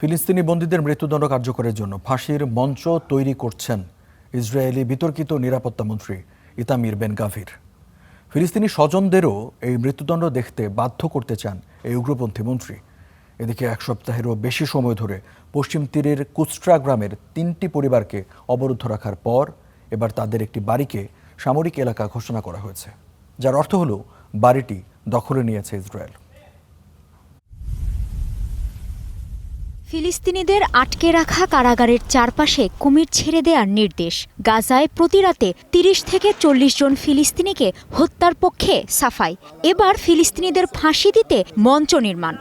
ফিলিস্তিনি বন্দীদের মৃত্যুদণ্ড কার্যকরের জন্য ফাঁসির মঞ্চ তৈরি করছেন ইসরায়েলি বিতর্কিত নিরাপত্তা মন্ত্রী ইতামির বেন গাভির। ফিলিস্তিনি স্বজনদেরও এই মৃত্যুদণ্ড দেখতে বাধ্য করতে চান এই উগ্রপন্থী মন্ত্রী। এদিকে এক সপ্তাহেরও বেশি সময় ধরে পশ্চিম তীরের কুস্ট্রা গ্রামের 3টি পরিবারকে অবরুদ্ধ রাখার পর এবার তাদের একটি বাড়িকে সামরিক এলাকা ঘোষণা করা হয়েছে, যার অর্থ হল বাড়িটি দখলে নিয়েছে ইসরায়েল। ফিলিস্তিনিদের আটকে রাখা কারাগারের চারপাশে কুমির ছেড়ে দেওয়ার নির্দেশ। গাজায় প্রতি রাতে ৩০ থেকে ৪০ জন ফিলিস্তিনিকে হত্যার পক্ষে সাফাই। এবার ফিলিস্তিনিদের ফাঁসি দিতে মঞ্চ নির্মাণ।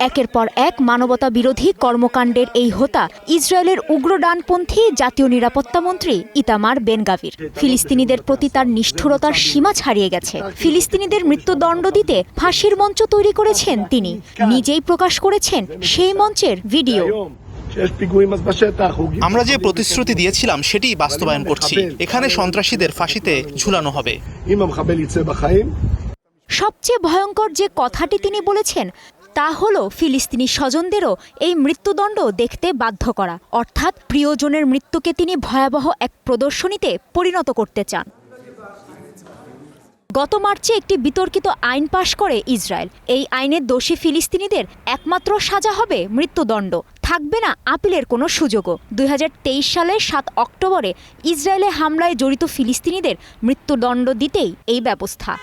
একের পর এক মানবতা বিরোধী কর্মকাণ্ডের এই হোতা ইসরায়েলের উগ্র ডানপন্থী জাতীয় নিরাপত্তা মন্ত্রী ইতামার বেন গাভির। ফিলিস্তিনিদের প্রতি তার নিষ্ঠুরতার সীমা ছাড়িয়ে গেছে। ফিলিস্তিনিদের মৃত্যুদণ্ড দিতে ফাঁসির মঞ্চ তৈরি করেছেন তিনি। নিজেই প্রকাশ করেছেন সেই মঞ্চের ভিডিও। আমরা যে প্রতিশ্রুতি দিয়েছিলাম সেটি বাস্তবায়ন করছি। এখানে সন্ত্রাসীদের ফাঁসিতে ঝুলানো হবে। সবচেয়ে ভয়ঙ্কর যে কথাটি তিনি বলেছেন তা হলো ফিলিস্তিনি স্বজনদেরও এই মৃত্যুদণ্ড দেখতে বাধ্য করা, অর্থাৎ প্রিয়জনের মৃত্যুকে তিনি ভয়াবহ এক প্রদর্শনীতে পরিণত করতে চান। গত মার্চে একটি বিতর্কিত আইন পাশ করে ইসরায়েল। এই আইনের দোষী ফিলিস্তিনিদের একমাত্র সাজা হবে মৃত্যুদণ্ড, থাকবে না আপিলের কোনো সুযোগও। ২০২৩ সালের ৭ অক্টোবরে ইসরায়েলে হামলায় জড়িত ফিলিস্তিনিদের মৃত্যুদণ্ড দিতেই এই ব্যবস্থা।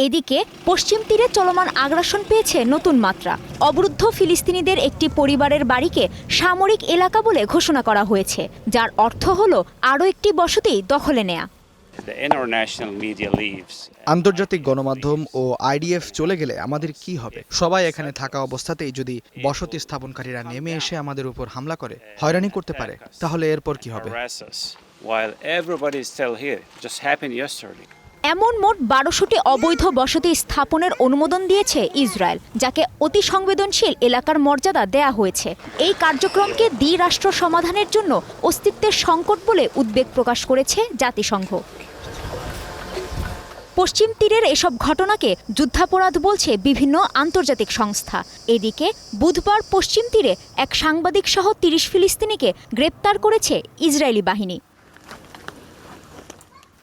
এদিকে পশ্চিম তীরে চলমান আগ্রাসন পেয়েছে নতুন মাত্রা। অবরুদ্ধ ফিলিস্তিনিদের একটি পরিবারের বাড়িকে সামরিক এলাকা বলে ঘোষণা করা হয়েছে, যার অর্থ হলো আরও একটি বসতি দখলে নেয়া। আন্তর্জাতিক গণমাধ্যম ও আইডিএফ চলে গেলে আমাদের কি হবে? সবাই এখানে থাকা অবস্থাতেই যদি বসতি স্থাপনকারীরা নেমে এসে আমাদের উপর হামলা করে, হয়রানি করতে পারে, তাহলে এরপর কি হবে? এমন মোট ১২০০টি অবৈধ বসতি স্থাপনের অনুমোদন দিয়েছে ইসরায়েল, যাকে অতি সংবেদনশীল এলাকার মর্যাদা দেয়া হয়েছে। এই কার্যক্রমকে দ্বিরাষ্ট্র সমাধানের জন্য অস্তিত্বের সংকট বলে উদ্বেগ প্রকাশ করেছে জাতিসংঘ। পশ্চিম তীরের এসব ঘটনাকে যুদ্ধাপরাধ বলছে বিভিন্ন আন্তর্জাতিক সংস্থা। এদিকে বুধবার পশ্চিম তীরে এক সাংবাদিক সহ ৩০ ফিলিস্তিনিকে গ্রেপ্তার করেছে ইসরায়েলি বাহিনী।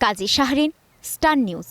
কাজী শাহরিন, স্টার নিউজ।